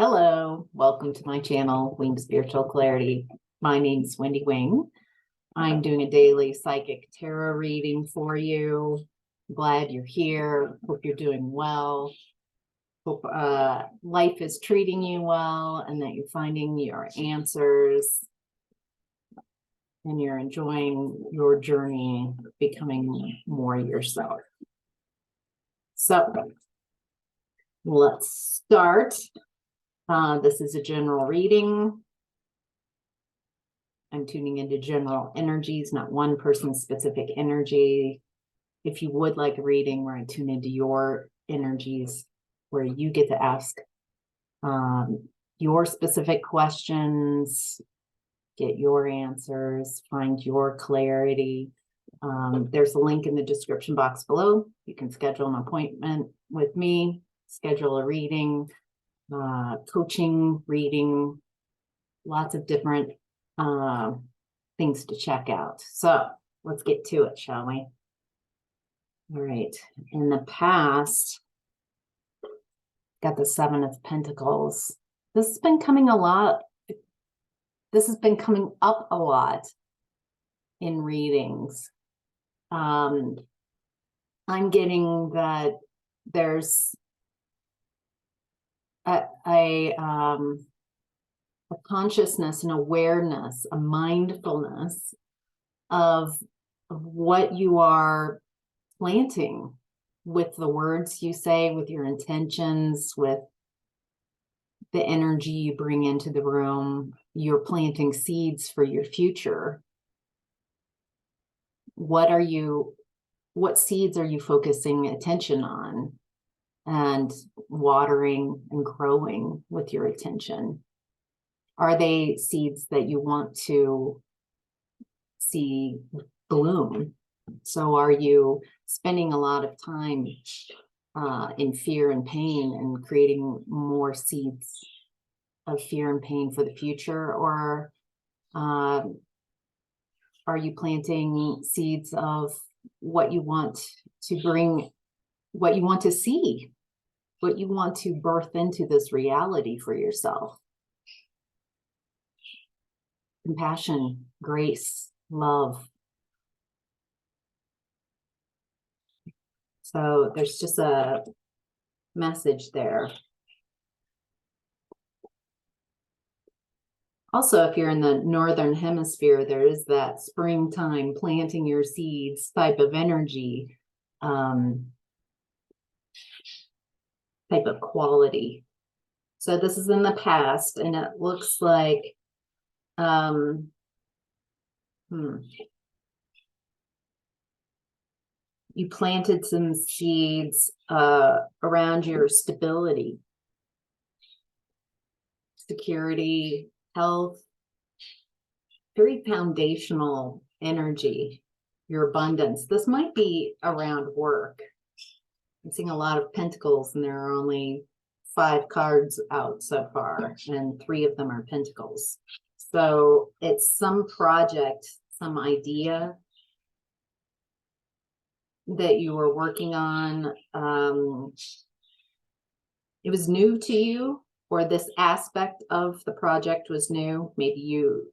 Hello, welcome to my channel, Wing Spiritual Clarity. My name's Wendy Wing. I'm doing a daily psychic tarot reading for you. Glad you're here. Hope you're doing well. Hope life is treating you well and that you're finding your answers and you're enjoying your journey, becoming more yourself. So let's start. This is a general reading. I'm tuning into general energies, not one person's specific energy. If you would like a reading where I tune into your energies, where you get to ask your specific questions, get your answers, find your clarity. There's a link in the description box below. You can schedule an appointment with me, schedule a reading. Coaching, reading, lots of different things to check out. So let's get to it, shall we? All right. In the past, got the Seven of Pentacles. This has been coming a lot. This has been coming up a lot in readings. I'm getting that there's a consciousness, an awareness, a mindfulness of what you are planting with the words you say, with your intentions, with the energy you bring into the room. You're planting seeds for your future. What seeds are you focusing attention on and watering and growing with your attention? Are they seeds that you want to see bloom? So are you spending a lot of time in fear and pain and creating more seeds of fear and pain for the future? Or are you planting seeds of what you want to bring, what you want to see, what you want to birth into this reality for yourself? Compassion, grace, love. So there's just a message there. Also, if you're in the Northern Hemisphere, there is that springtime planting your seeds type of energy, type of quality. So this is in the past, and it looks like you planted some seeds around your stability, security, health, very foundational energy, your abundance. This might be around work. I'm seeing a lot of pentacles, and there are only 5 cards out so far, and 3 of them are pentacles. So it's some project, some idea that you were working on. It was new to you, or this aspect of the project was new. Maybe you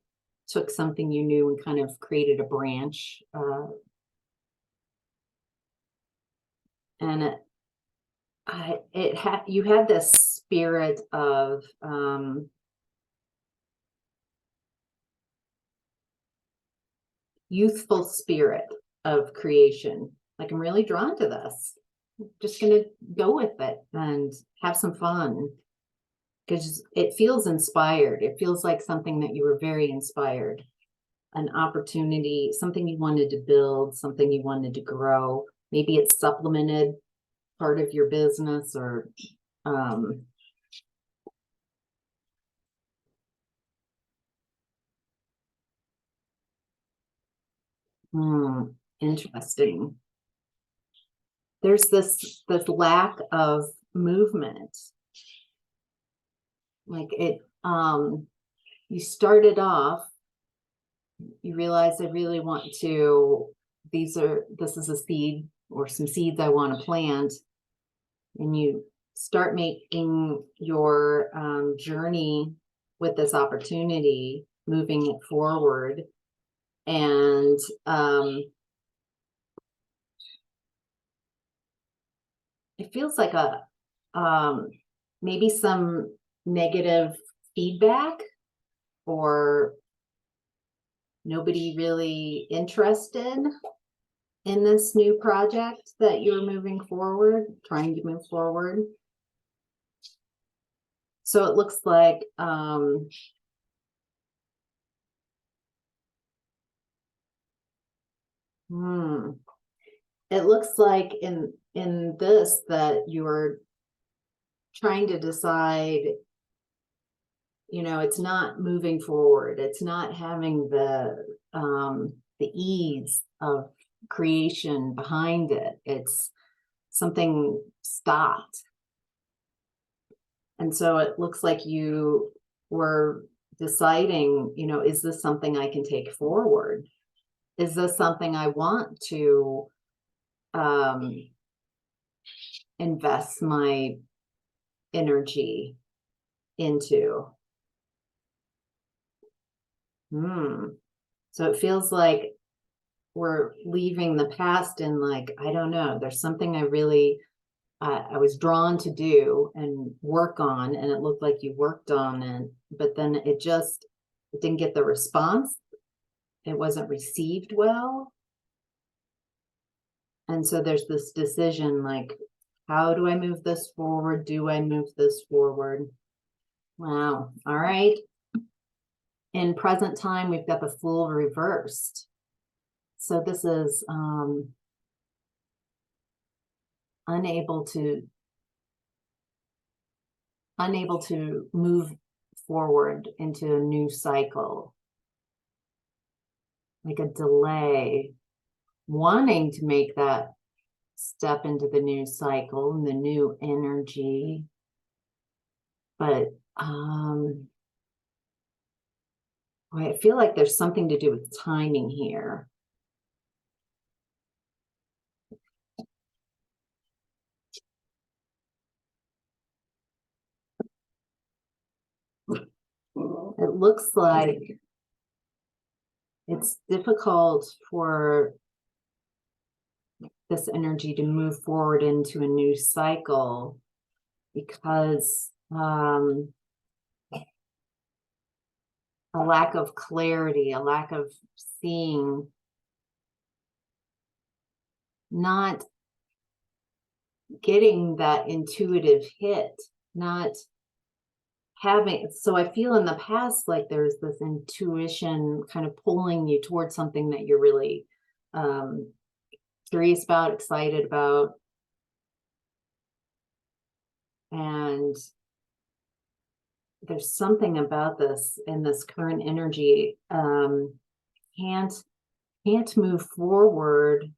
took something you knew and kind of created a branch. And you had this spirit of youthful spirit of creation. Like, I'm really drawn to this. I'm just gonna go with it and have some fun, because it feels inspired. It feels like something that you were very inspired, an opportunity, something you wanted to build, something you wanted to grow. Maybe it's supplemented part of your business, or interesting. There's this lack of movement. Like it, you started off, you realize I really want to, this is a seed or some seeds I want to plant. And you start making your journey with this opportunity, moving it forward. And it feels like a maybe some negative feedback, or nobody really interested in this new project that you're moving forward, trying to move forward. So it looks like it looks like in this that you're trying to decide, you know, it's not moving forward. It's not having the ease of creation behind it. It's something stopped. And so it looks like you were deciding, you know, is this something I can take forward? Is this something I want to invest my energy into? So it feels like we're leaving the past and like, I don't know, there's something I really, I was drawn to do and work on, and it looked like you worked on it, but then it didn't get the response. It wasn't received well. And so there's this decision, like, how do I move this forward? Do I move this forward? Wow. All right. In present time, we've got the Fool reversed. So this is unable to move forward into a new cycle, like a delay, wanting to make that step into the new cycle and the new energy, but I feel like there's something to do with timing here. It looks like it's difficult for this energy to move forward into a new cycle because a lack of clarity, a lack of seeing, not getting that intuitive hit, not having. So I feel in the past like there's this intuition kind of pulling you towards something that you're really curious about, excited about, and there's something about this in this current energy. Can't move forward,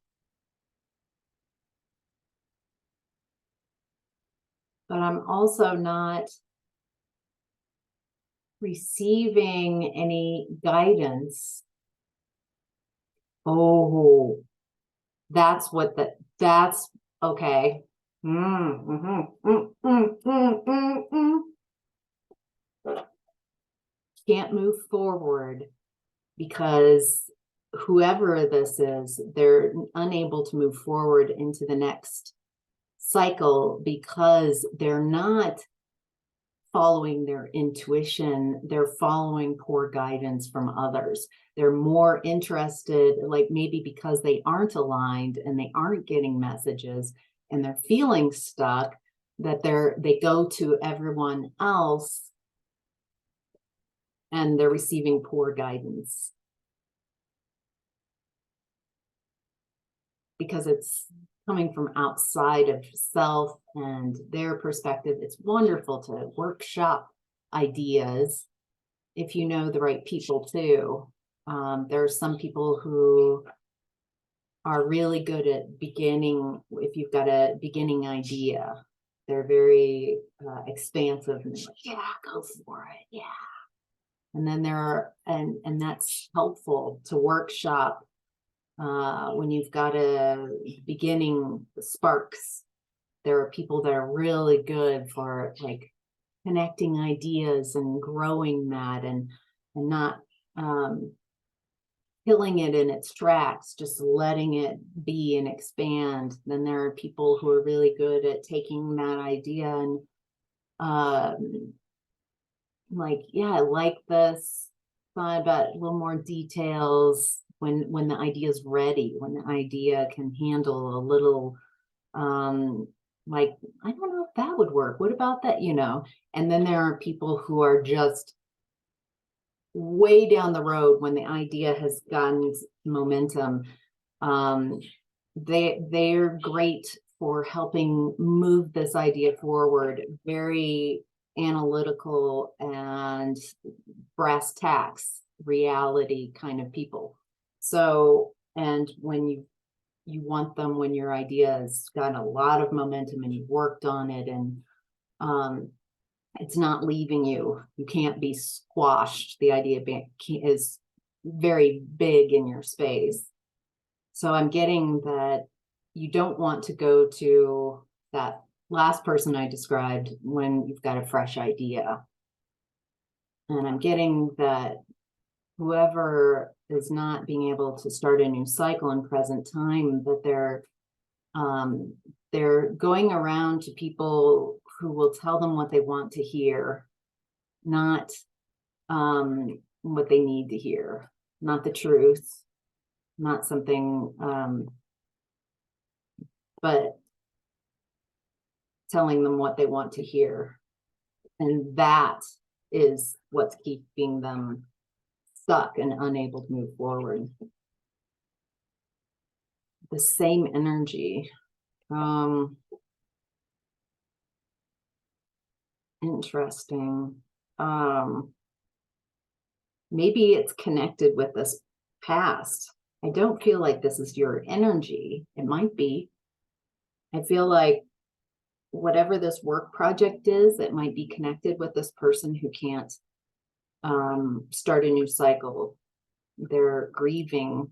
but I'm also not receiving any guidance. Oh, that's okay. Can't move forward because whoever this is, they're unable to move forward into the next cycle because they're not following their intuition. They're following poor guidance from others. They're more interested, like maybe because they aren't aligned and they aren't getting messages and they're feeling stuck, that they go to everyone else and they're receiving poor guidance because it's coming from outside of self and their perspective. It's wonderful to workshop ideas if you know the right people too. There are some people who are really good at beginning. If you've got a beginning idea, they're very expansive and like, yeah, go for it, yeah. And then there are, and that's helpful to workshop when you've got a beginning sparks. there are people that are really good for like connecting ideas and growing that, and not killing it in its tracks, just letting it be and expand. Then there are people who are really good at taking that idea and like, yeah, I like this, thought about a little more details when the idea is ready, when the idea can handle a little like, I don't know if that would work. What about that? And then there are people who are just way down the road when the idea has gotten momentum. They're great for helping move this idea forward, very analytical and brass tacks reality kind of people. So, and when you want them when your idea has got a lot of momentum and you've worked on it, and it's not leaving you. You can't be squashed. The idea is very big in your space. So I'm getting that you don't want to go to that last person I described when you've got a fresh idea. And I'm getting that whoever is not being able to start a new cycle in present time, that they're going around to people who will tell them what they want to hear, not what they need to hear, not the truth, not something, but telling them what they want to hear. And that is what's keeping them stuck and unable to move forward. The same energy. Interesting. Maybe it's connected with this past. I don't feel like this is your energy. It might be. I feel like whatever this work project is, it might be connected with this person who can't start a new cycle. They're grieving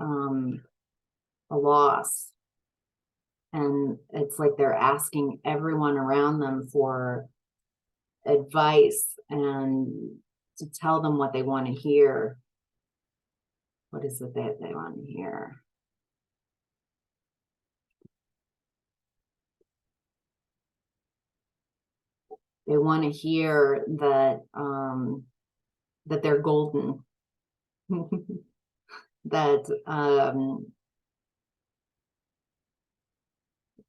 a loss. And it's like they're asking everyone around them for advice and to tell them what they want to hear. What is it that they want to hear? They want to hear that that they're golden, that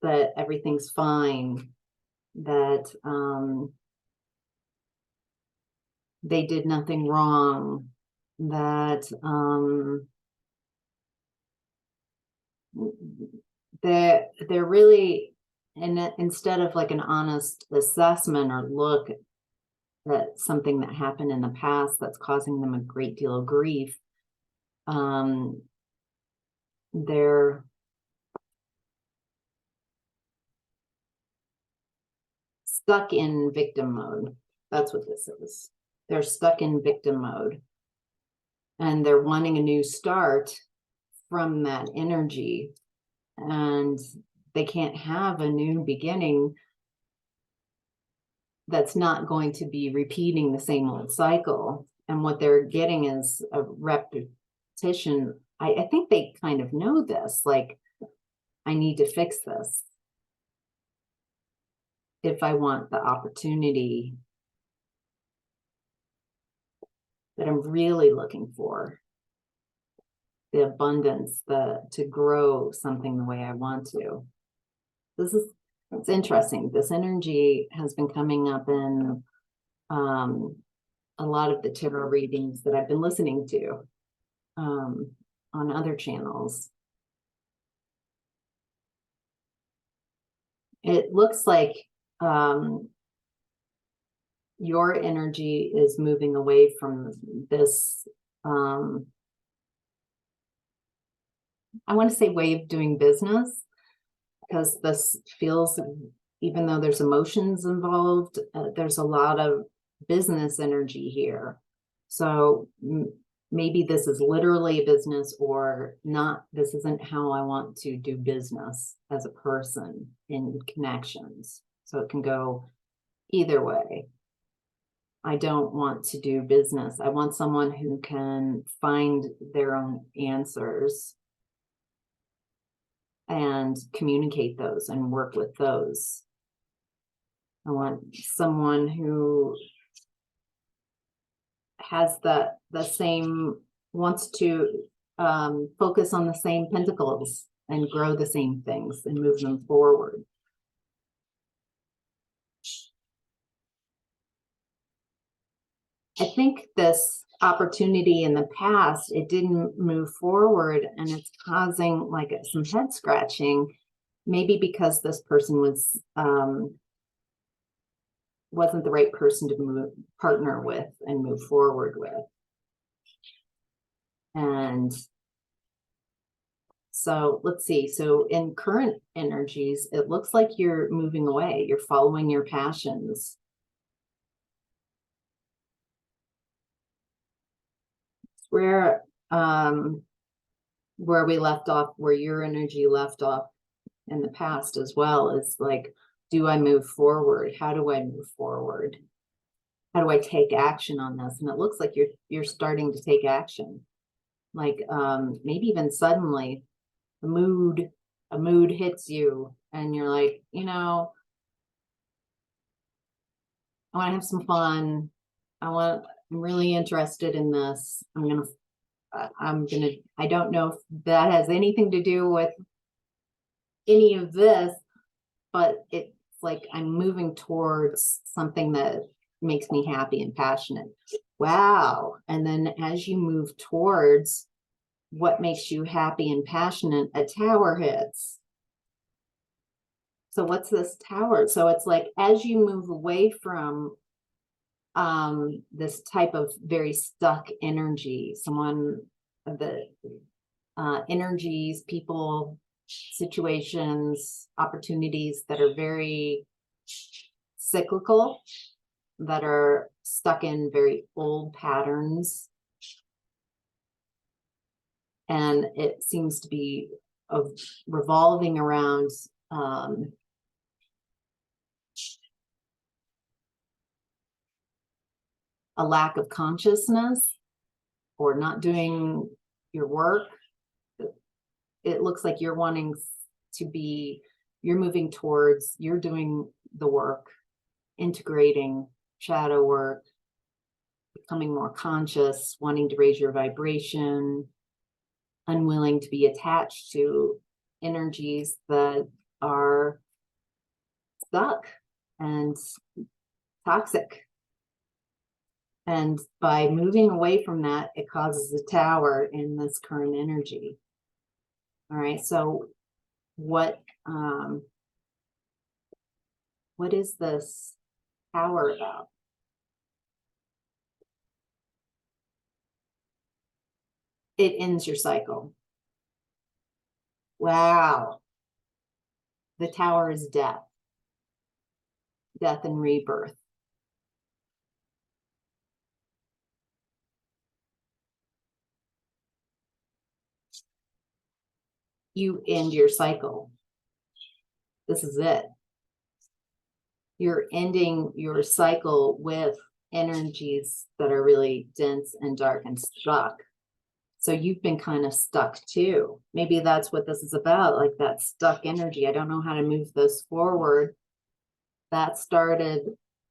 that everything's fine, that they did nothing wrong, that they're really, and instead of like an honest assessment or look at something that happened in the past that's causing them a great deal of grief, they're stuck in victim mode. That's what this is. They're stuck in victim mode, and they're wanting a new start from that energy, and they can't have a new beginning that's not going to be repeating the same old cycle. And what they're getting is a repetition. I think they kind of know this, like, I need to fix this if I want the opportunity that I'm really looking for, the abundance, to grow something the way I want to. It's interesting. This energy has been coming up in a lot of the tarot readings that I've been listening to on other channels. It looks like your energy is moving away from this, I want to say, way of doing business, because this feels, even though there's emotions involved, there's a lot of business energy here. So maybe this is literally a business or not. This isn't how I want to do business as a person in connections. So it can go either way. I don't want to do business. I want someone who can find their own answers and communicate those and work with those. I want someone who has the same, wants to focus on the same pentacles and grow the same things and move them forward. I think this opportunity in the past, it didn't move forward, and it's causing like some head scratching, maybe because this person was wasn't the right person to partner with and move forward with. And so let's see. So in current energies, it looks like you're moving away. You're following your passions. Where we left off, where your energy left off in the past as well, is like, do I move forward? How do I move forward? How do I take action on this? And it looks like you're starting to take action. Like maybe even suddenly a mood hits you and you're like, you know, I want to have some fun. I'm really interested in this. I don't know if that has anything to do with any of this, but it's like I'm moving towards something that makes me happy and passionate. Wow. And then as you move towards what makes you happy and passionate, a tower hits. So what's this tower? So it's like, as you move away from this type of very stuck energy, someone of the energies, people, situations, opportunities that are very cyclical, that are stuck in very old patterns. And it seems to be revolving around a lack of consciousness or not doing your work. It looks like you're wanting to be, you're moving towards, you're doing the work, integrating shadow work, becoming more conscious, wanting to raise your vibration, unwilling to be attached to energies that are stuck and toxic. And by moving away from that, it causes a tower in this current energy. All right, so what is this tower about? It ends your cycle. Wow. The tower is death. Death and rebirth. You end your cycle. This is it. You're ending your cycle with energies that are really dense and dark and stuck. So you've been kind of stuck too. Maybe that's what this is about, like that stuck energy. I don't know how to move this forward. That started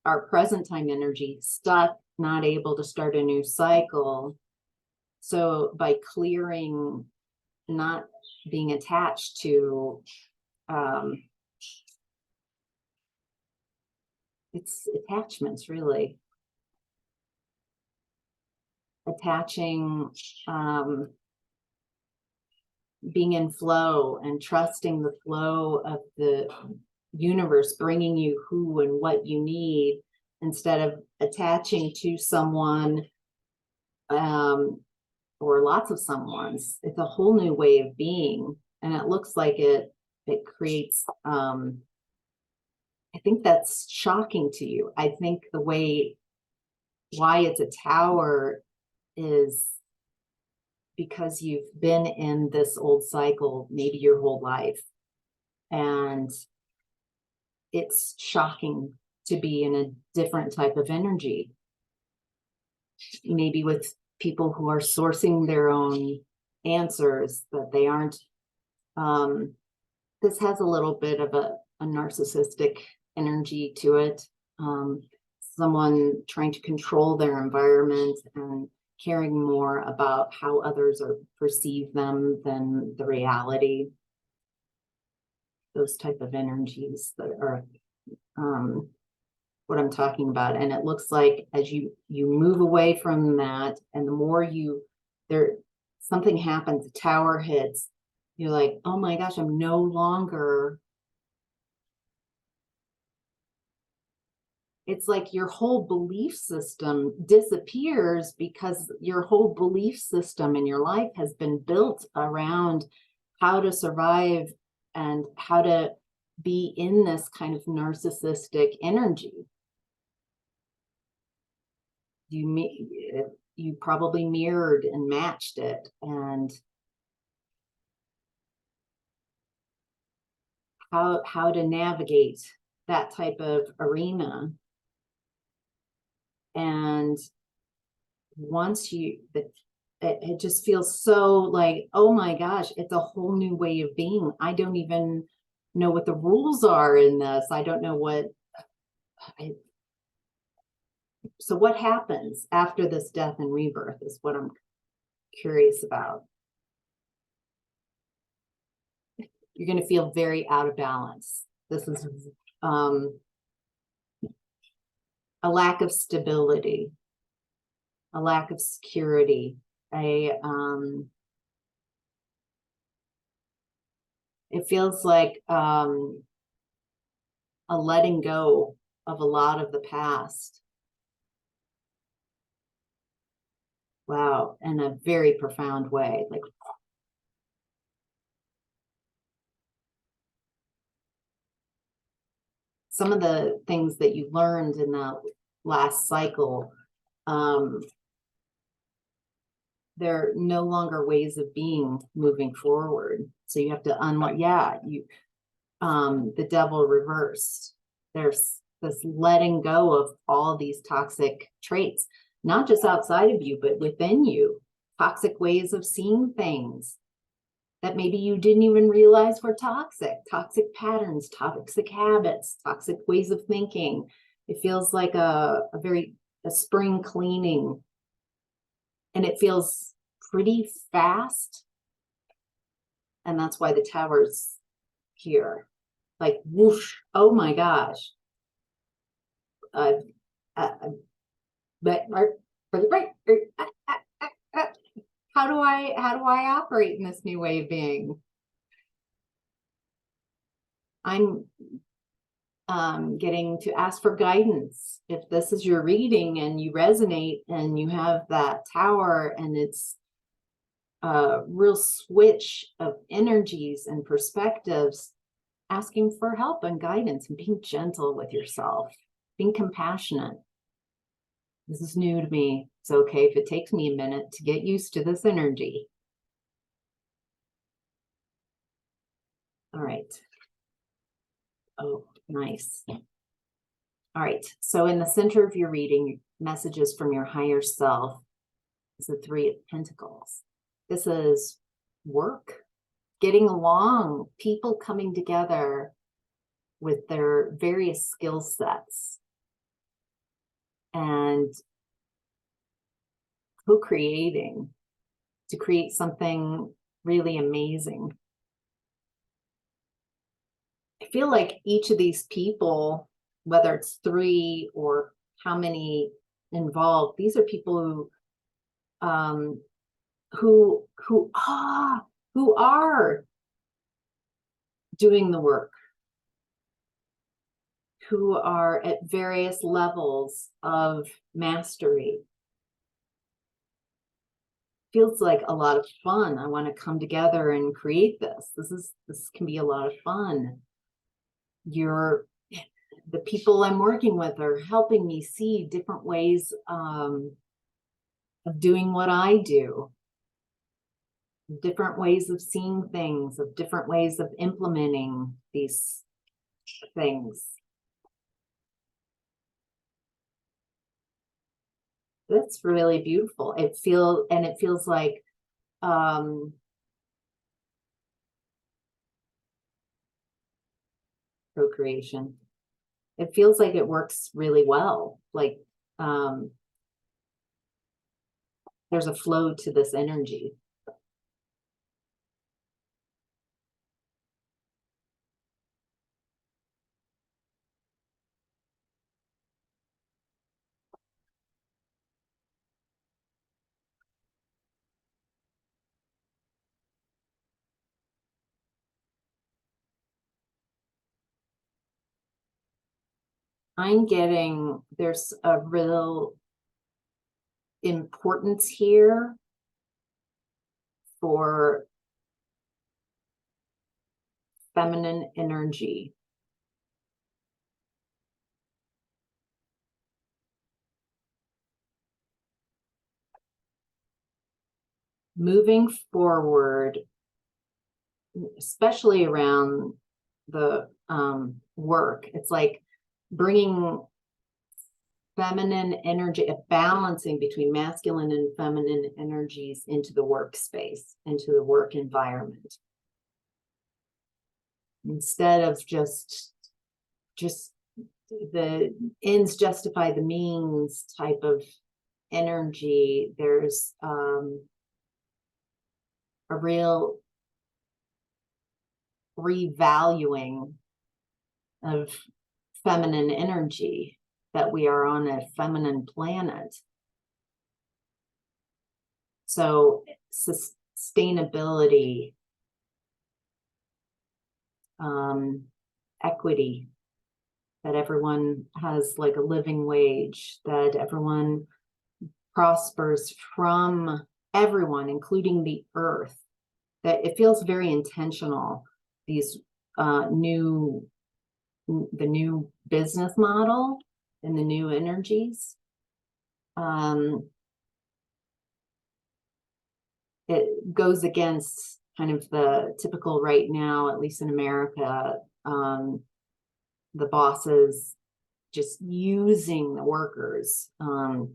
our present time energy, stuck, not able to start a new cycle. So by clearing, not being attached to it's attachments, really. Attaching, being in flow and trusting the flow of the universe, bringing you who and what you need, instead of attaching to someone or lots of someone's. It's a whole new way of being. And it looks like it creates, I think that's shocking to you. I think why it's a tower is because you've been in this old cycle, maybe your whole life. And it's shocking to be in a different type of energy. Maybe with people who are sourcing their own answers, that they aren't. This has a little bit of a narcissistic energy to it. Someone trying to control their environment and caring more about how others are perceive them than the reality. Those type of energies that are what I'm talking about. And it looks like as you move away from that, and the more something happens, the tower hits, you're like, oh my gosh, I'm no longer. It's like your whole belief system disappears, because your whole belief system in your life has been built around how to survive and how to be in this kind of narcissistic energy. You probably mirrored and matched it, and how to navigate that type of arena. And once it just feels so like, oh my gosh, it's a whole new way of being. I don't even know what the rules are in this. I don't know so what happens after this death and rebirth is what I'm curious about. You're going to feel very out of balance. This is a lack of stability, a lack of security, it feels like a letting go of a lot of the past. Wow, in a very profound way. Like, some of the things that you learned in the last cycle, they're no longer ways of being moving forward. So you have to unlearn. Yeah, the devil reversed. There's this letting go of all these toxic traits, not just outside of you, but within you. Toxic ways of seeing things that maybe you didn't even realize were toxic patterns, toxic habits, toxic ways of thinking. It feels like a spring cleaning, and it feels pretty fast. And that's why the tower's here. Like, whoosh, oh my gosh. How do I operate in this new way of being? I'm getting to ask for guidance. If this is your reading and you resonate and you have that tower, and it's a real switch of energies and perspectives, asking for help and guidance and being gentle with yourself, being compassionate. This is new to me. It's okay if it takes me a minute to get used to this energy. All right. Oh, nice. All right. So in the center of your reading, messages from your higher self is the Three of Pentacles. This is work, getting along, people coming together with their various skill sets and co-creating to create something really amazing. I feel like each of these people, whether it's three or how many involved, these are people who are doing the work, who are at various levels of mastery. Feels like a lot of fun. I want to come together and create this. This can be a lot of fun. The people I'm working with are helping me see different ways of doing what I do. different ways of seeing things, of different ways of implementing these things. That's really beautiful. It feels like procreation. It feels like it works really well. Like there's a flow to this energy. I'm getting there's a real importance here for feminine energy. Moving forward, especially around the work, it's like bringing feminine energy, a balancing between masculine and feminine energies into the workspace, into the work environment. Instead of just the ends justify the means type of energy, there's a real revaluing of feminine energy, that we are on a feminine planet. So sustainability, equity, that everyone has like a living wage, that everyone prospers from everyone, including the earth, that it feels very intentional. These the new business model and the new energies, it goes against kind of the typical right now, at least in America, the bosses just using the workers, kind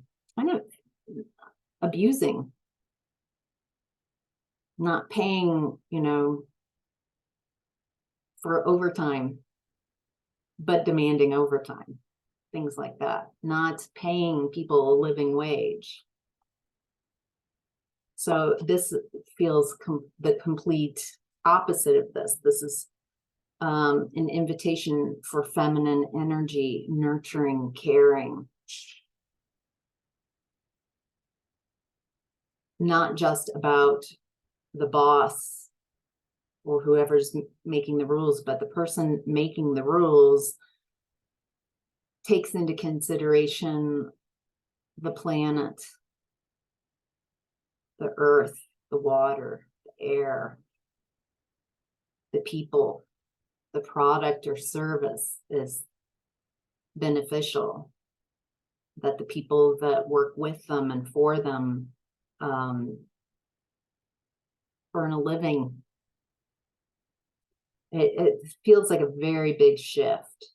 of abusing, not paying, for overtime, but demanding overtime, things like that, not paying people a living wage. So this feels the complete opposite of this. This is an invitation for feminine energy, nurturing, caring. Not just about the boss or whoever's making the rules, but the person making the rules takes into consideration the planet, the earth, the water, the air, the people. The product or service is beneficial, that the people that work with them and for them earn a living. It feels like a very big shift.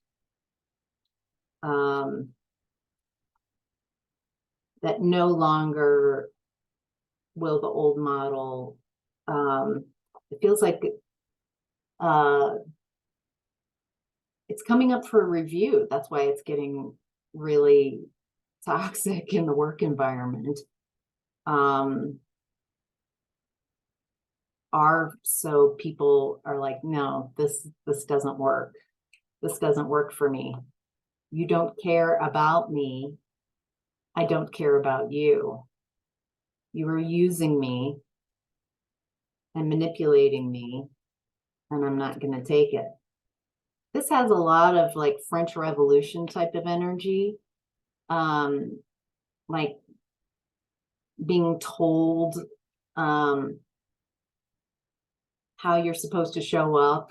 That no longer will the old model, it feels like it's coming up for review. That's why it's getting really toxic in the work environment. So people are like, no, this doesn't work. This doesn't work for me. You don't care about me. I don't care about you. You are using me and manipulating me, and I'm not going to take it. This has a lot of like French Revolution type of energy, like being told how you're supposed to show up,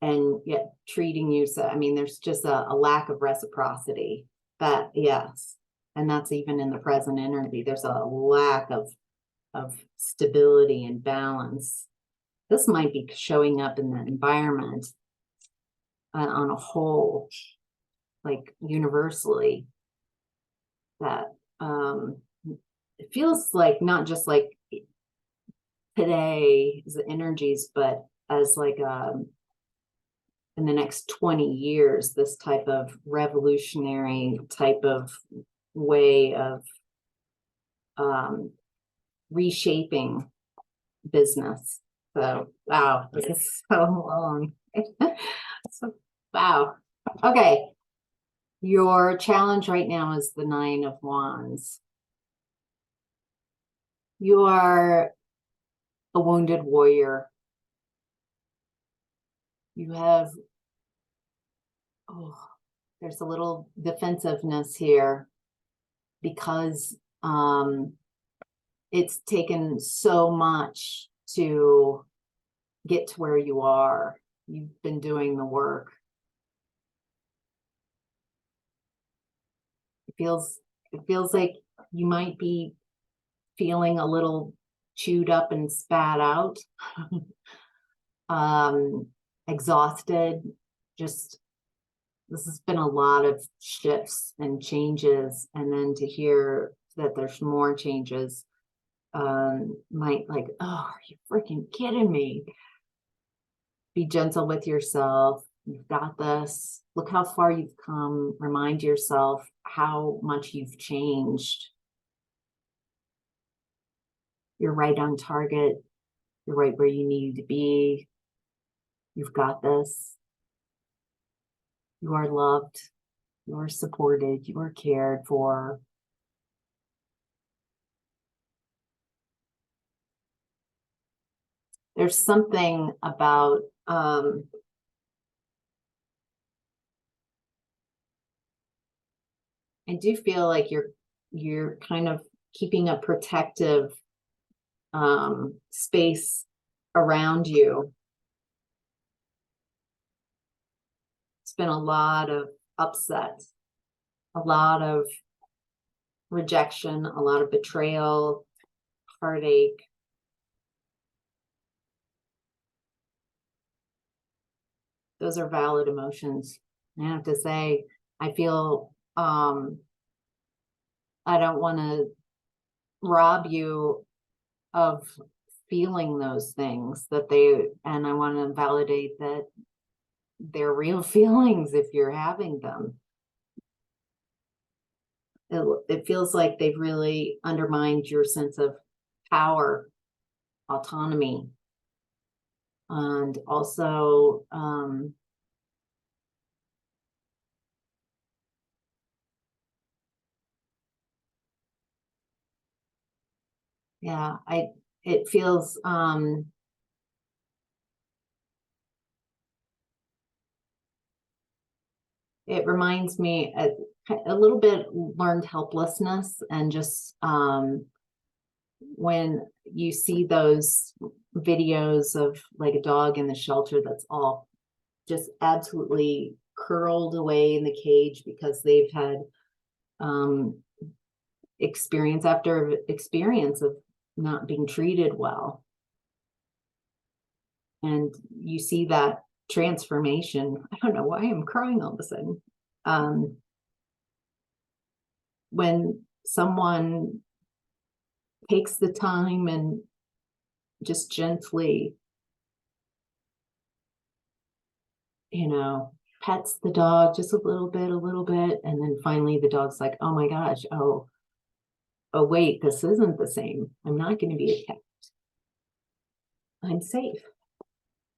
and yet treating you so. I mean, there's just a lack of reciprocity. That, yes, and that's even in the present energy. There's a lack of of stability and balance. This might be showing up in the environment on a whole, like universally, that it feels like not just like today is the energies, but as like in the next 20 years, this type of revolutionary type of way of reshaping business. So, wow, this is so long. So, wow. Okay. Your challenge right now is the 9 of Wands. You are a wounded warrior. You have, there's a little defensiveness here because it's taken so much to get to where you are. You've been doing the work. It feels like you might be feeling a little chewed up and spat out, exhausted. Just, this has been a lot of shifts and changes, and then to hear that there's more changes might like, oh, are you freaking kidding me? Be gentle with yourself. You've got this. Look how far you've come. Remind yourself how much you've changed. You're right on target. You're right where you need to be. You've got this. You are loved. You are supported. You are cared for. There's something about I do feel like you're kind of keeping a protective space around you. It's been a lot of upset, a lot of rejection, a lot of betrayal, heartache. Those are valid emotions. I have to say, I feel I don't want to rob you of feeling those things and I want to validate that they're real feelings if you're having them. It feels like they've really undermined your sense of power, autonomy, and also yeah, it feels it reminds me a little bit learned helplessness, and just when you see those videos of like a dog in the shelter that's all just absolutely curled away in the cage because they've had experience after experience of not being treated well, and you see that transformation. I don't know why I'm crying all of a sudden. When someone takes the time and just gently, pets the dog just a little bit, and then finally the dog's like, oh my gosh, oh wait, this isn't the same. I'm not going to be attacked. I'm safe.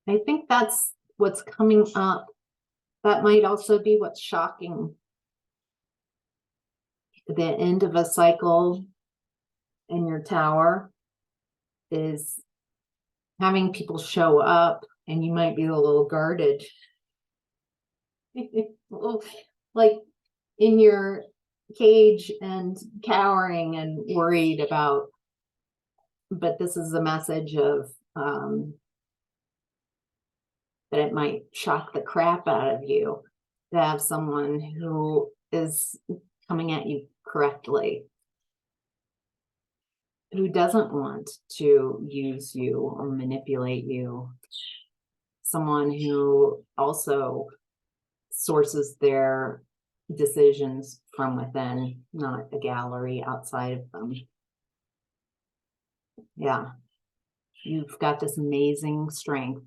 I think that's what's coming up. That might also be what's shocking. The end of a cycle in your tower is having people show up, and you might be a little guarded. Like in your cage and cowering and worried about, but this is a message of that it might shock the crap out of you to have someone who is coming at you correctly. who doesn't want to use you or manipulate you. Someone who also sources their decisions from within, not a gallery outside of them. Yeah, you've got this amazing strength.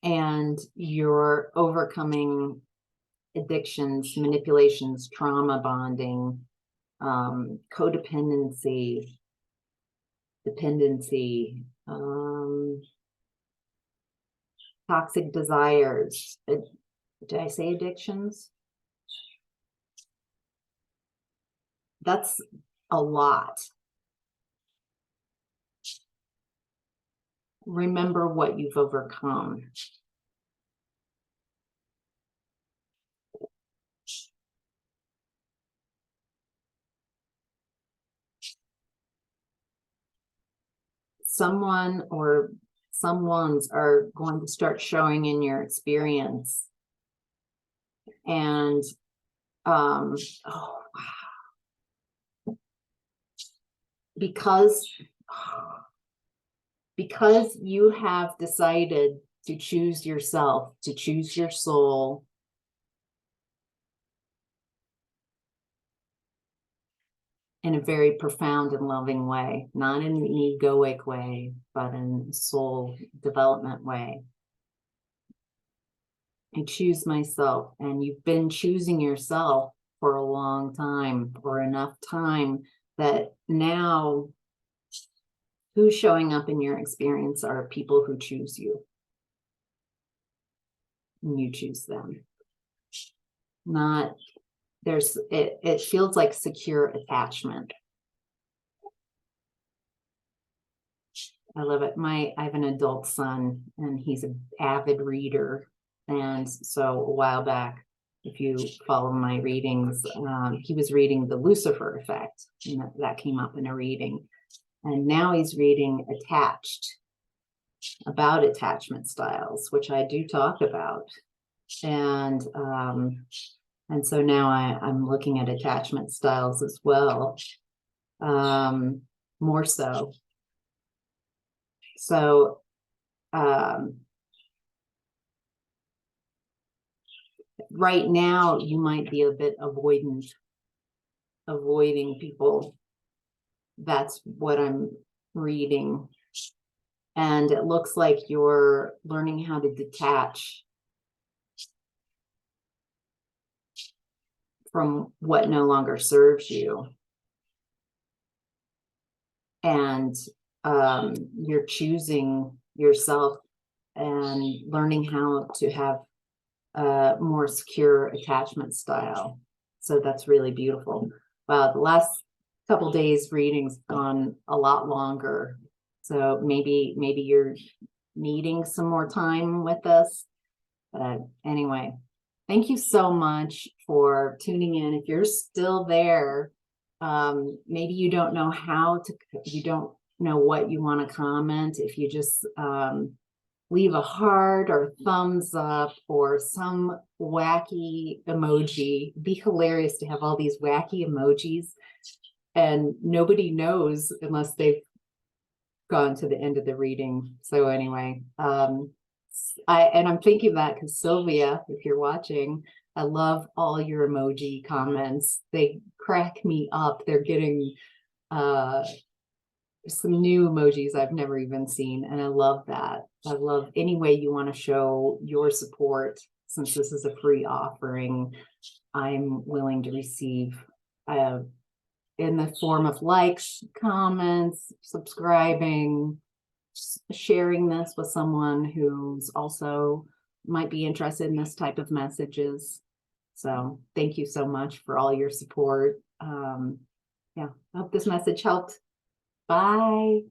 And you're overcoming addictions, manipulations, trauma bonding, codependency, dependency, toxic desires. Did I say addictions? That's a lot. Remember what you've overcome. Someone or someone's are going to start showing in your experience. And oh wow. Because you have decided to choose yourself, to choose your soul, in a very profound and loving way, not in an egoic way, but in a soul development way. I choose myself, and you've been choosing yourself for a long time, for enough time that now who's showing up in your experience are people who choose you. And you choose them. Not it feels like secure attachment. I love it. I have an adult son, and he's an avid reader. And so a while back, if you follow my readings, he was reading The Lucifer Effect, and that came up in a reading. And now he's reading Attached, about attachment styles, which I do talk about. And so now I'm looking at attachment styles as well, more so. So right now you might be a bit avoiding people. That's what I'm reading. And it looks like you're learning how to detach from what no longer serves you. And you're choosing yourself and learning how to have a more secure attachment style. So that's really beautiful. Wow, the last couple days readings gone a lot longer. So maybe you're needing some more time with us. Anyway, thank you so much for tuning in. If you're still there, maybe you don't know you don't know what you want to comment. If you just leave a heart or thumbs up or some wacky emoji. It'd be hilarious to have all these wacky emojis, and nobody knows unless they've gone to the end of the reading. So anyway, I'm thinking that because Sylvia, if you're watching, I love all your emoji comments. They crack me up. They're getting some new emojis I've never even seen, and I love that. I love any way you want to show your support. Since this is a free offering, I'm willing to receive in the form of likes, comments, subscribing, sharing this with someone who's also might be interested in this type of messages. So thank you so much for all your support. Yeah, I hope this message helped. Bye.